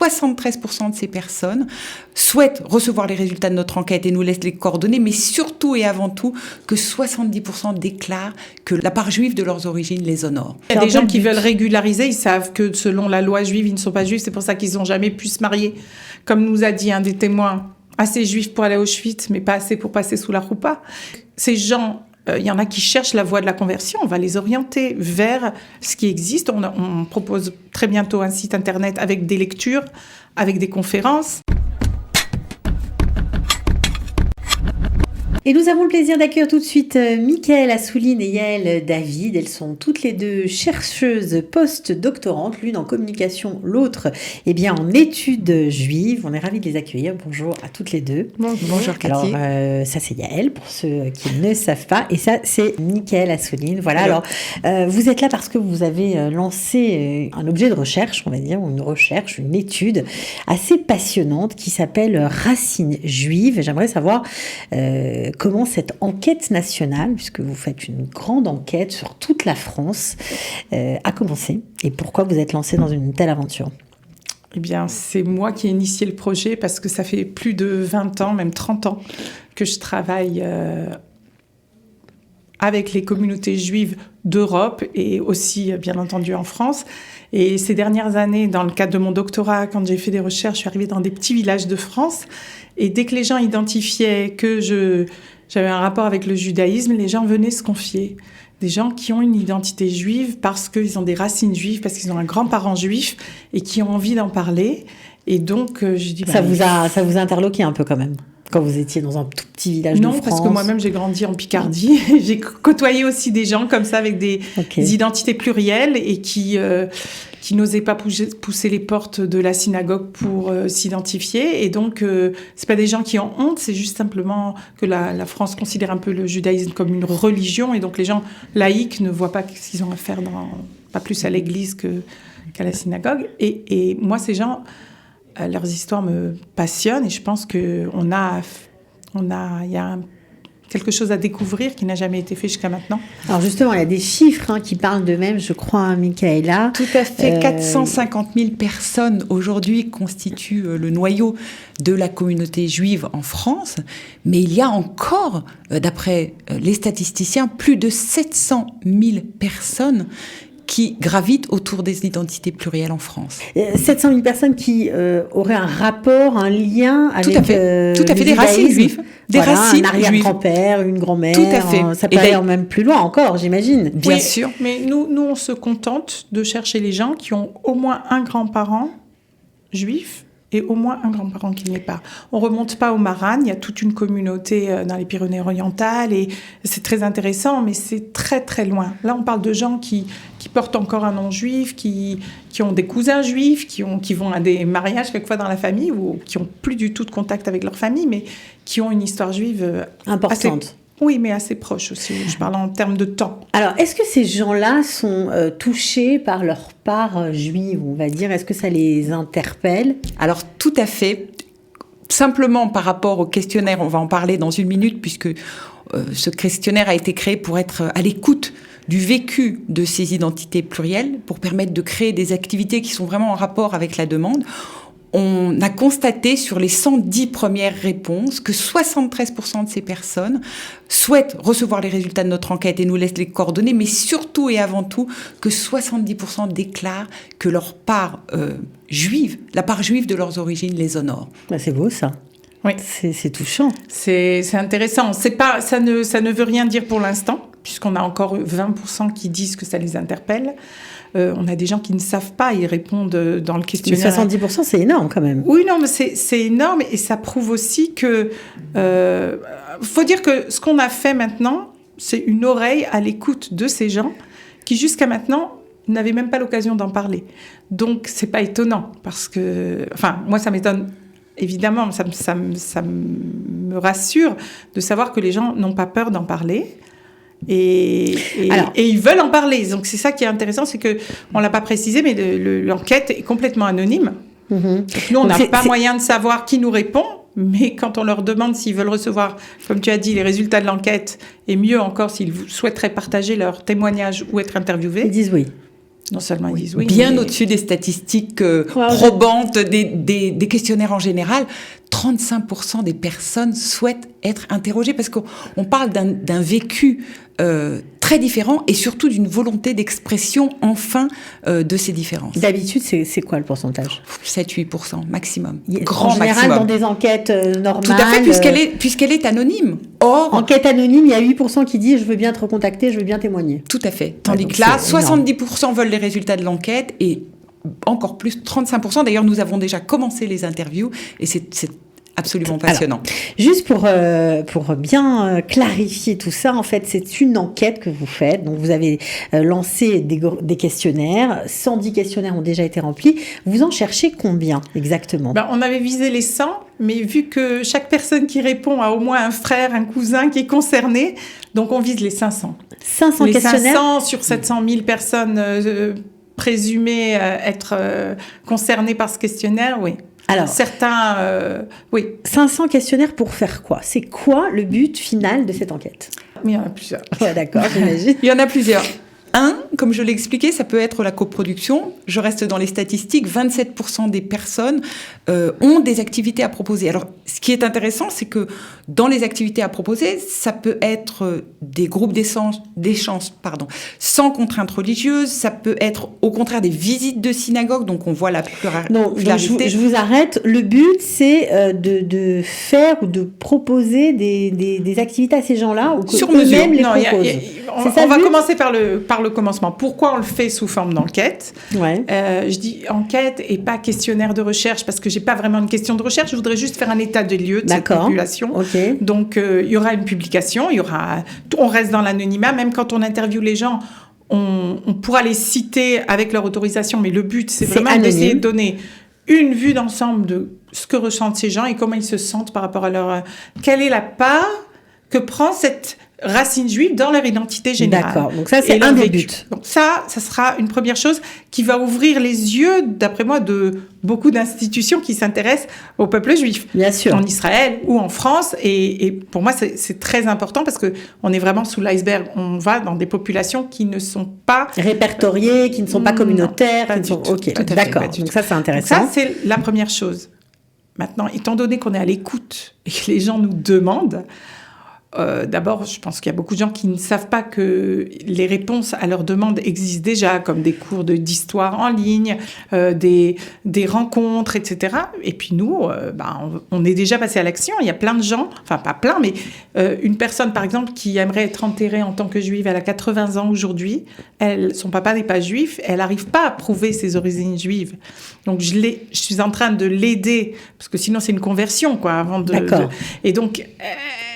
73% de ces personnes souhaitent recevoir les résultats de notre enquête et nous laissent les coordonnées, mais surtout et avant tout que 70% déclarent que la part juive de leurs origines les honore. Il y a des gens qui veulent régulariser, ils savent que selon la loi juive, ils ne sont pas juifs, c'est pour ça qu'ils n'ont jamais pu se marier. Comme nous a dit un des témoins, assez juifs pour aller à Auschwitz, mais pas assez pour passer sous la roupa. Ces gens, il y en a qui cherchent la voie de la conversion, on va les orienter vers ce qui existe. On propose très bientôt un site internet avec des lectures, avec des conférences. Et nous avons le plaisir d'accueillir tout de suite Michaëlle Assouline et Yaël David. Elles sont toutes les deux chercheuses post-doctorantes, l'une en communication, l'autre en études juives. On est ravis de les accueillir. Bonjour à toutes les deux. Bonjour Cathy. Alors, ça c'est Yaël, pour ceux qui ne savent pas, et ça c'est Michaëlle Assouline. Voilà, alors vous êtes là parce que vous avez lancé un objet de recherche, on va dire, ou une étude assez passionnante qui s'appelle Racines juives. J'aimerais savoir comment cette enquête nationale, puisque vous faites une grande enquête sur toute la France, a commencé et pourquoi vous êtes lancé dans une telle aventure. Eh bien, c'est moi qui ai initié le projet parce que ça fait plus de 20 ans, même 30 ans, que je travaille avec les communautés juives d'Europe et aussi, bien entendu, en France. Et ces dernières années, dans le cadre de mon doctorat, quand j'ai fait des recherches, je suis arrivée dans des petits villages de France. Et dès que les gens identifiaient que j'avais un rapport avec le judaïsme, les gens venaient se confier. Des gens qui ont une identité juive parce qu'ils ont des racines juives, parce qu'ils ont un grand-parent juif et qui ont envie d'en parler. Et donc, j'ai dit... Ça vous a interloqué un peu quand même, quand vous étiez dans un tout petit village de France? Non, parce que moi-même, j'ai grandi en Picardie. J'ai côtoyé aussi des gens comme ça, avec des identités plurielles et qui n'osaient pas pousser les portes de la synagogue pour s'identifier. Et donc, c'est pas des gens qui ont honte, c'est juste simplement que la France considère un peu le judaïsme comme une religion. Et donc, les gens laïcs ne voient pas ce qu'ils ont à faire, pas plus à l'église qu'à la synagogue. Et moi, ces gens... leurs histoires me passionnent et je pense qu'il y a quelque chose à découvrir qui n'a jamais été fait jusqu'à maintenant. Alors justement, il y a des chiffres qui parlent d'eux-mêmes, je crois, Michaëlla. Tout à fait, 450 000 personnes aujourd'hui constituent le noyau de la communauté juive en France, mais il y a encore, d'après les statisticiens, plus de 700 000 personnes qui gravitent autour des identités plurielles en France. 700 000 personnes qui auraient un rapport, un lien avec tout à fait, des racines juives. Un arrière-grand-père, une grand-mère. Tout à fait. Ça peut aller même plus loin encore, j'imagine. Bien sûr. Mais nous, on se contente de chercher les gens qui ont au moins un grand-parent juif et au moins un grand-parent qui n'est pas. On remonte pas au Marane, il y a toute une communauté dans les Pyrénées-Orientales et c'est très intéressant, mais c'est très très loin. Là, on parle de gens qui portent encore un nom juif, qui ont des cousins juifs, qui vont à des mariages quelquefois dans la famille ou qui ont plus du tout de contact avec leur famille, mais qui ont une histoire juive importante. Oui, mais assez proche aussi. Je parle en termes de temps. Alors, est-ce que ces gens-là sont touchés par leur part juive, on va dire? Est-ce que ça les interpelle? Alors, tout à fait. Simplement par rapport au questionnaire, on va en parler dans une minute, puisque ce questionnaire a été créé pour être à l'écoute du vécu de ces identités plurielles, pour permettre de créer des activités qui sont vraiment en rapport avec la demande. On a constaté sur les 110 premières réponses que 73% de ces personnes souhaitent recevoir les résultats de notre enquête et nous laissent les coordonnées, mais surtout et avant tout que 70% déclarent que leur part juive, la part juive de leurs origines les honore. C'est beau ça. Oui. C'est touchant. C'est intéressant. Ça ne veut rien dire pour l'instant, puisqu'on a encore 20% qui disent que ça les interpelle. On a des gens qui ne savent pas, ils répondent dans le questionnaire. Mais 70%, c'est énorme quand même. Oui, non, mais c'est énorme et ça prouve aussi que... faut dire que ce qu'on a fait maintenant, c'est une oreille à l'écoute de ces gens qui, jusqu'à maintenant, n'avaient même pas l'occasion d'en parler. Donc, c'est pas étonnant parce que... Enfin, moi, ça m'étonne... Évidemment, ça me rassure de savoir que les gens n'ont pas peur d'en parler. Et ils veulent en parler. Donc, c'est ça qui est intéressant, c'est qu'on ne l'a pas précisé, mais l'enquête est complètement anonyme. Mm-hmm. Donc, nous, on n'a pas moyen de savoir qui nous répond, mais quand on leur demande s'ils veulent recevoir, comme tu as dit, les résultats de l'enquête, et mieux encore s'ils souhaiteraient partager leur témoignage ou être interviewés, ils disent oui. Non seulement ils disent oui, bien mais... au-dessus des statistiques probantes des questionnaires en général. 35% des personnes souhaitent être interrogées parce qu'on parle d'un vécu très différent et surtout d'une volonté d'expression enfin de ces différences. D'habitude, c'est quoi le pourcentage ? 7-8% maximum. Grand maximum. En général, dans des enquêtes normales... Tout à fait, puisqu'elle est anonyme. Or, enquête anonyme, il y a 8% qui disent « je veux bien te recontacter, je veux bien témoigner ». Tout à fait. Tandis que là, 70% veulent les résultats de l'enquête et encore plus, 35%. D'ailleurs, nous avons déjà commencé les interviews et c'est absolument passionnant. Alors, juste pour bien clarifier tout ça, en fait, c'est une enquête que vous faites. Donc, vous avez lancé des questionnaires. 110 questionnaires ont déjà été remplis. Vous en cherchez combien exactement ? On avait visé les 100, mais vu que chaque personne qui répond a au moins un frère, un cousin qui est concerné, donc on vise les 500. 500 questionnaires ? Les 500 sur 700 000 personnes présumées être concernées par ce questionnaire, oui. Alors, certains, oui. 500 questionnaires pour faire quoi ? C'est quoi le but final de cette enquête ? Il y en a plusieurs. Ouais, d'accord, j'imagine. Il y en a plusieurs. Comme je l'ai expliqué, ça peut être la coproduction. Je reste dans les statistiques. 27% des personnes ont des activités à proposer. Alors, ce qui est intéressant, c'est que dans les activités à proposer, ça peut être des groupes d'échange, sans contrainte religieuse. Ça peut être, au contraire, des visites de synagogue. Donc, on voit la pluralité. Donc, je vous arrête. Le but, c'est de faire ou de proposer des activités à ces gens-là ou que sur mesure. Eux-mêmes les proposent. On va commencer par le commencement. Pourquoi on le fait sous forme d'enquête ? Ouais. Je dis enquête et pas questionnaire de recherche parce que j'ai pas vraiment une question de recherche. Je voudrais juste faire un état des lieux de cette population. Okay. Donc il y aura une publication, on reste dans l'anonymat. Même quand on interviewe les gens, on pourra les citer avec leur autorisation. Mais le but, c'est vraiment d'essayer de donner une vue d'ensemble de ce que ressentent ces gens et comment ils se sentent par rapport à leur... Quelle est la part que prend cette racine juive dans leur identité générale. D'accord, donc ça c'est un des buts. Donc ça sera une première chose qui va ouvrir les yeux, d'après moi, de beaucoup d'institutions qui s'intéressent au peuple juif. Bien sûr. En Israël ou en France. Et pour moi, c'est très important parce qu'on est vraiment sous l'iceberg. On va dans des populations qui ne sont pas... répertoriées, qui ne sont pas communautaires. Ok, d'accord, donc ça c'est intéressant. Donc ça, c'est la première chose. Maintenant, étant donné qu'on est à l'écoute et que les gens nous demandent... D'abord, je pense qu'il y a beaucoup de gens qui ne savent pas que les réponses à leurs demandes existent déjà, comme des cours d'histoire en ligne, des rencontres, etc. Et puis nous, on est déjà passé à l'action. Il y a plein de gens, enfin pas plein, mais une personne, par exemple, qui aimerait être enterrée en tant que juive, elle a 80 ans aujourd'hui, son papa n'est pas juif, elle n'arrive pas à prouver ses origines juives. Donc je suis en train de l'aider, parce que sinon c'est une conversion, quoi, avant de... D'accord. Et donc...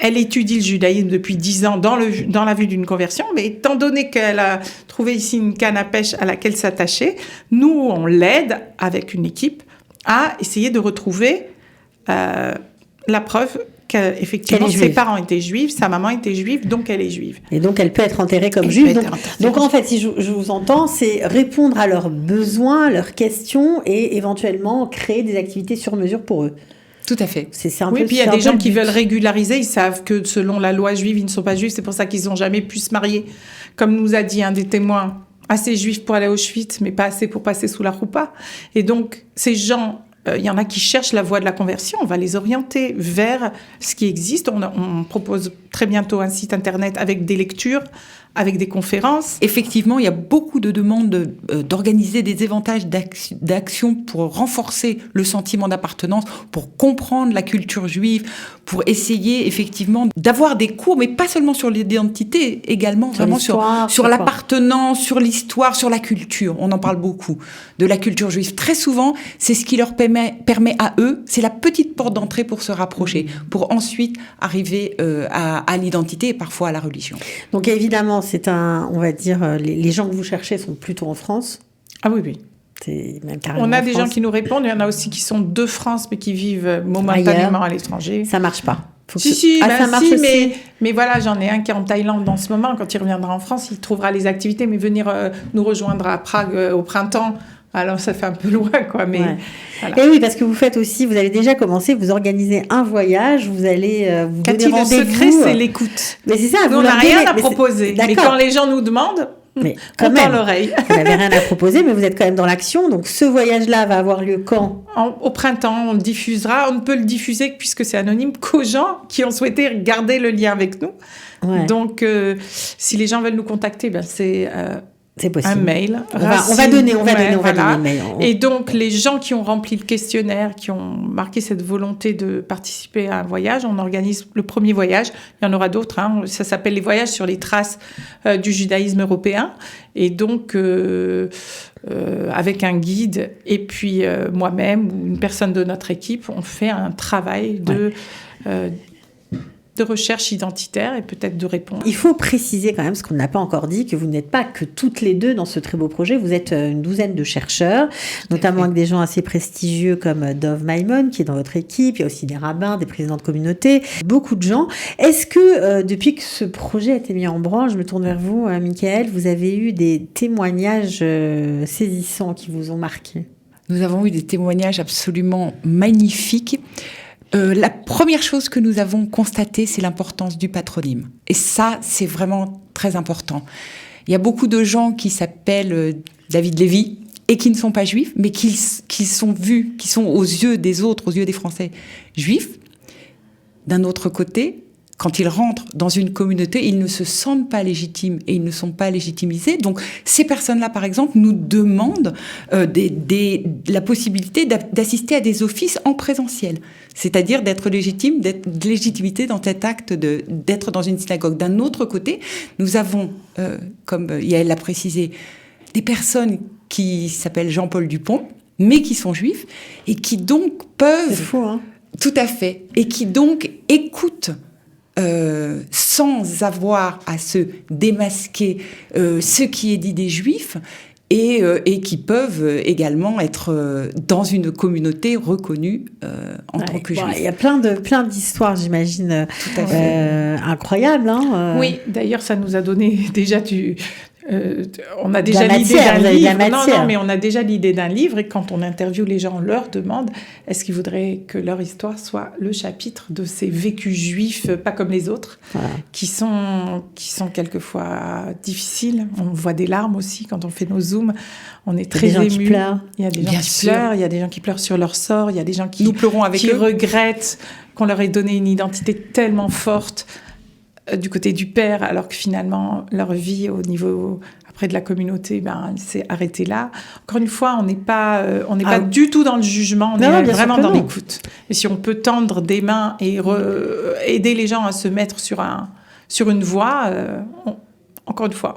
Elle étudie le judaïsme depuis 10 ans dans la vue d'une conversion, mais étant donné qu'elle a trouvé ici une canne à pêche à laquelle s'attacher, nous, on l'aide avec une équipe à essayer de retrouver la preuve qu'effectivement ses parents étaient juifs, sa maman était juive, donc elle est juive. Et donc elle peut être enterrée comme juive. Donc en fait, si je vous entends, c'est répondre à leurs besoins, leurs questions et éventuellement créer des activités sur mesure pour eux. Tout à fait. Oui, puis il y a des gens qui veulent régulariser, ils savent que selon la loi juive, ils ne sont pas juifs, c'est pour ça qu'ils n'ont jamais pu se marier. Comme nous a dit un des témoins, assez juif pour aller à Auschwitz, mais pas assez pour passer sous la roupa. Et donc, ces gens, il y en a qui cherchent la voie de la conversion, on va les orienter vers ce qui existe. On propose très bientôt un site internet avec des lectures, avec des conférences. Effectivement, il y a beaucoup de demandes d'organiser des éventages d'actions pour renforcer le sentiment d'appartenance, pour comprendre la culture juive, pour essayer effectivement d'avoir des cours, mais pas seulement sur l'identité, également vraiment sur l'appartenance, sur l'histoire, sur la culture. On en parle beaucoup, de la culture juive. Très souvent, c'est ce qui leur permet à eux, c'est la petite porte d'entrée pour se rapprocher, pour ensuite arriver à l'identité et parfois à la religion. Donc évidemment, on va dire, les gens que vous cherchez sont plutôt en France. Ah oui, oui. C'est même carrément on a des gens qui nous répondent, il y en a aussi qui sont de France, mais qui vivent momentanément à l'étranger. Ça marche pas. Ça marche aussi. Mais voilà, j'en ai un qui est en Thaïlande en ce moment. Quand il reviendra en France, il trouvera les activités, mais venir nous rejoindre à Prague au printemps, alors ça fait un peu loin, quoi. Mais voilà. Et oui, parce que vous avez déjà commencé, vous organisez un voyage, vous allez vous donner rendez-vous. Le secret, c'est l'écoute. Mais c'est ça. Nous, on n'a rien à proposer. Mais quand les gens nous demandent, Mais On tend l'oreille. Vous n'avez rien à proposer, mais vous êtes quand même dans l'action. Donc, ce voyage-là va avoir lieu quand ? Au printemps, on le diffusera. On ne peut le diffuser, puisque c'est anonyme, qu'aux gens qui ont souhaité garder le lien avec nous. Ouais. Donc, si les gens veulent nous contacter, c'est possible. Un mail. On va donner le mail. Et donc, les gens qui ont rempli le questionnaire, qui ont marqué cette volonté de participer à un voyage, on organise le premier voyage. Il y en aura d'autres. Ça s'appelle les voyages sur les traces du judaïsme européen. Et donc, avec un guide et puis moi-même ou une personne de notre équipe, on fait un travail de recherche identitaire et peut-être de réponse. Il faut préciser quand même, ce qu'on n'a pas encore dit, que vous n'êtes pas que toutes les deux dans ce très beau projet. Vous êtes une douzaine de chercheurs, notamment avec des gens assez prestigieux comme Dov Maimon, qui est dans votre équipe. Il y a aussi des rabbins, des présidents de communautés, beaucoup de gens. Est-ce que, depuis que ce projet a été mis en branle, je me tourne vers vous, Michael, vous avez eu des témoignages saisissants qui vous ont marqué ? Nous avons eu des témoignages absolument magnifiques. La première chose que nous avons constatée, c'est l'importance du patronyme. Et ça, c'est vraiment très important. Il y a beaucoup de gens qui s'appellent David Lévy et qui ne sont pas juifs, mais qui sont vus, qui sont aux yeux des autres, aux yeux des Français juifs. D'un autre côté, quand ils rentrent dans une communauté, ils ne se sentent pas légitimes et ils ne sont pas légitimisés. Donc, ces personnes-là, par exemple, nous demandent la possibilité d'assister à des offices en présentiel. C'est-à-dire d'être légitimité dans cet acte d'être dans une synagogue. D'un autre côté, nous avons, comme Yael l'a précisé, des personnes qui s'appellent Jean-Paul Dupont, mais qui sont juifs et qui donc peuvent... C'est fou, hein ? Tout à fait. Et qui donc écoutent sans avoir à se démasquer ce qui est dit des Juifs et qui peuvent également être dans une communauté reconnue en tant que Juifs. Il y a plein d'histoires, j'imagine, incroyables. Hein, Oui, d'ailleurs, ça nous a donné déjà on a déjà l'idée d'un livre. Non, mais on a déjà l'idée d'un livre et quand on interviewe les gens, on leur demande est-ce qu'ils voudraient que leur histoire soit le chapitre de ces vécus juifs, pas comme les autres, qui sont quelquefois difficiles. On voit des larmes aussi quand on fait nos zooms. On est très émus. Il y a des gens qui pleurent. Il y a des gens qui pleurent sur leur sort. Il y a des gens qui regrettent qu'on leur ait donné une identité tellement forte du côté du père, alors que finalement, leur vie au niveau après de la communauté, s'est arrêtée là. Encore une fois, on n'est pas du tout dans le jugement, on est vraiment dans l'écoute. Et si on peut tendre des mains et aider les gens à se mettre sur une voie, encore une fois,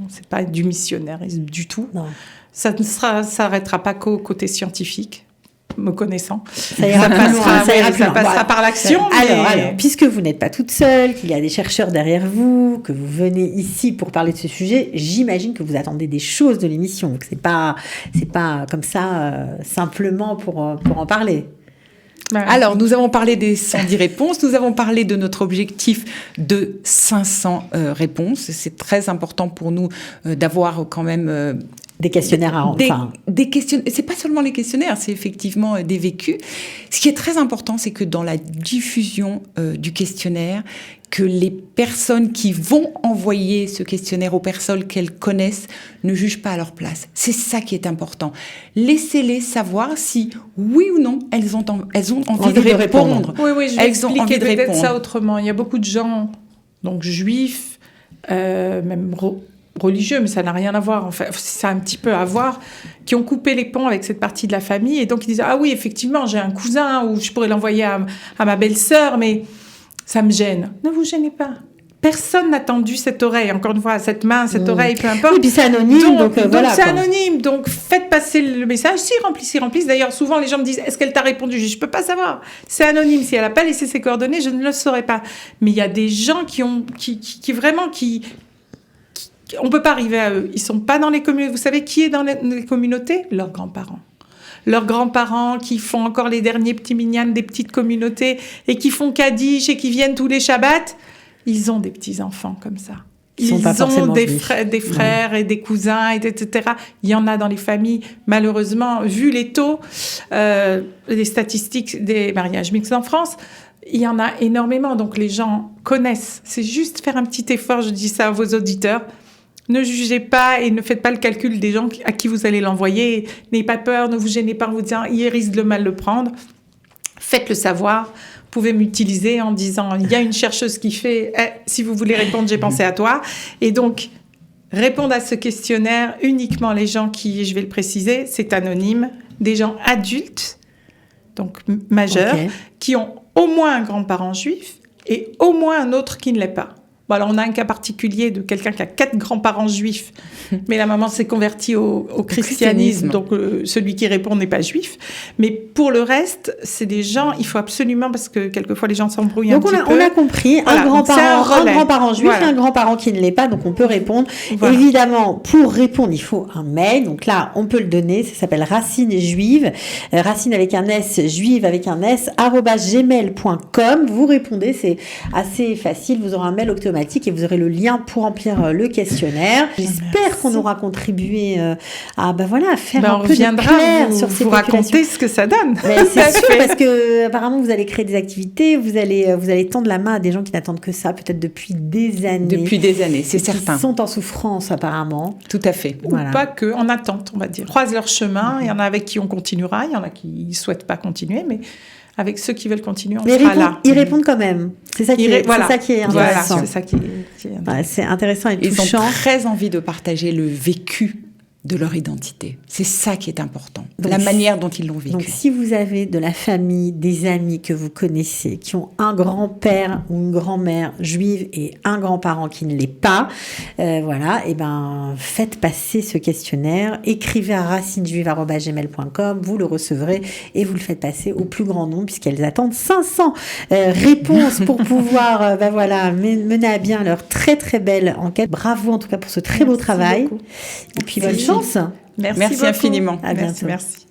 c'est pas du missionnarisme du tout. Non. Ça ne s'arrêtera pas qu'au côté scientifique. Me connaissant. Ça passera par l'action. Alors, puisque vous n'êtes pas toute seule, qu'il y a des chercheurs derrière vous, que vous venez ici pour parler de ce sujet, j'imagine que vous attendez des choses de l'émission, que c'est pas comme ça simplement pour en parler. Alors, nous avons parlé des 110 réponses, nous avons parlé de notre objectif de 500 réponses. C'est très important pour nous d'avoir quand même... des questionnaires des questionnaires. C'est pas seulement les questionnaires, c'est effectivement des vécus. Ce qui est très important, c'est que dans la diffusion du questionnaire, que les personnes qui vont envoyer ce questionnaire aux personnes qu'elles connaissent ne jugent pas à leur place. C'est ça qui est important. Laissez-les savoir si, oui ou non, elles ont envie de répondre. Oui, je vais expliquer peut-être ça autrement. Il y a beaucoup de gens, donc juifs, même religieux, mais ça n'a rien à voir. En fait, ça a un petit peu à voir, qui ont coupé les ponts avec cette partie de la famille et donc ils disent « Ah oui, effectivement, j'ai un cousin ou je pourrais l'envoyer à ma belle-sœur, mais ça me gêne. » Ne vous gênez pas. Personne n'a tendu cette oreille, encore une fois, cette main, cette oreille, peu importe. Et puis c'est anonyme, donc voilà. C'est anonyme, donc faites passer le message. S'ils remplissent. D'ailleurs, souvent, les gens me disent « Est-ce qu'elle t'a répondu ?» Je ne peux pas savoir. C'est anonyme. Si elle n'a pas laissé ses coordonnées, je ne le saurais pas. Mais il y a des gens qui on ne peut pas arriver à eux. Ils ne sont pas dans les communautés. Vous savez qui est dans les communautés ? Leurs grands-parents. Leurs grands-parents qui font encore les derniers petits minyanes des petites communautés et qui font Kaddish et qui viennent tous les Shabbats. Ils ont des petits-enfants comme ça. Ils ont des frères et des cousins, etc. Il y en a dans les familles. Malheureusement, vu les taux, les statistiques des mariages mixtes en France, il y en a énormément. Donc les gens connaissent. C'est juste faire un petit effort. Je dis ça à vos auditeurs. Ne jugez pas et ne faites pas le calcul des gens à qui vous allez l'envoyer. N'ayez pas peur, ne vous gênez pas en vous disant « il risque de mal le prendre ». Faites-le savoir. Vous pouvez m'utiliser en disant « il y a une chercheuse qui fait si vous voulez répondre, j'ai pensé à toi ». Et donc, répondre à ce questionnaire uniquement les gens qui, je vais le préciser, c'est anonyme, des gens adultes, donc majeurs, qui ont au moins un grand-parent juif et au moins un autre qui ne l'est pas. Bon, alors, on a un cas particulier de quelqu'un qui a 4 grands-parents juifs, mais la maman s'est convertie au christianisme, donc celui qui répond n'est pas juif. Mais pour le reste, c'est des gens, il faut absolument, parce que quelquefois les gens s'embrouillent donc un petit peu. Donc on a compris, voilà, un grand-parent juif et un grand-parent qui ne l'est pas, donc on peut répondre. Voilà. Évidemment, pour répondre, il faut un mail, donc là, on peut le donner, ça s'appelle Racine Juive, Racine avec un S, Juive avec un S, @gmail.com. Vous répondez, c'est assez facile, vous aurez un mail automatique et vous aurez le lien pour remplir le questionnaire. J'espère qu'on aura contribué à faire un peu de clair sur ces populations. Vous raconter ce que ça donne. Mais c'est sûr, parce que apparemment vous allez créer des activités, vous allez tendre la main à des gens qui n'attendent que ça, peut-être depuis des années. Depuis des années, c'est certain. Ils sont en souffrance apparemment. Tout à fait. Voilà. Ou pas que, en attente, on va dire. Croisent leur chemin. Il y en a avec qui on continuera, il y en a qui ne souhaitent pas continuer, mais avec ceux qui veulent continuer, on sera là. Ils répondent quand même. C'est ça qui est intéressant. Voilà, c'est ça qui est c'est intéressant et touchant. Ils ont très envie de partager le vécu de leur identité. C'est ça qui est important, donc, la manière dont ils l'ont vécu. Donc, si vous avez de la famille, des amis que vous connaissez, qui ont un grand-père ou une grand-mère juive et un grand-parent qui ne l'est pas, faites passer ce questionnaire, écrivez à racinejuive@gmail.com, vous le recevrez et vous le faites passer au plus grand nombre puisqu'elles attendent 500 réponses pour pouvoir mener à bien leur très très belle enquête. Bravo en tout cas pour ce très beau travail. Beaucoup. Et puis bonne chance. Merci infiniment. À bientôt. Merci.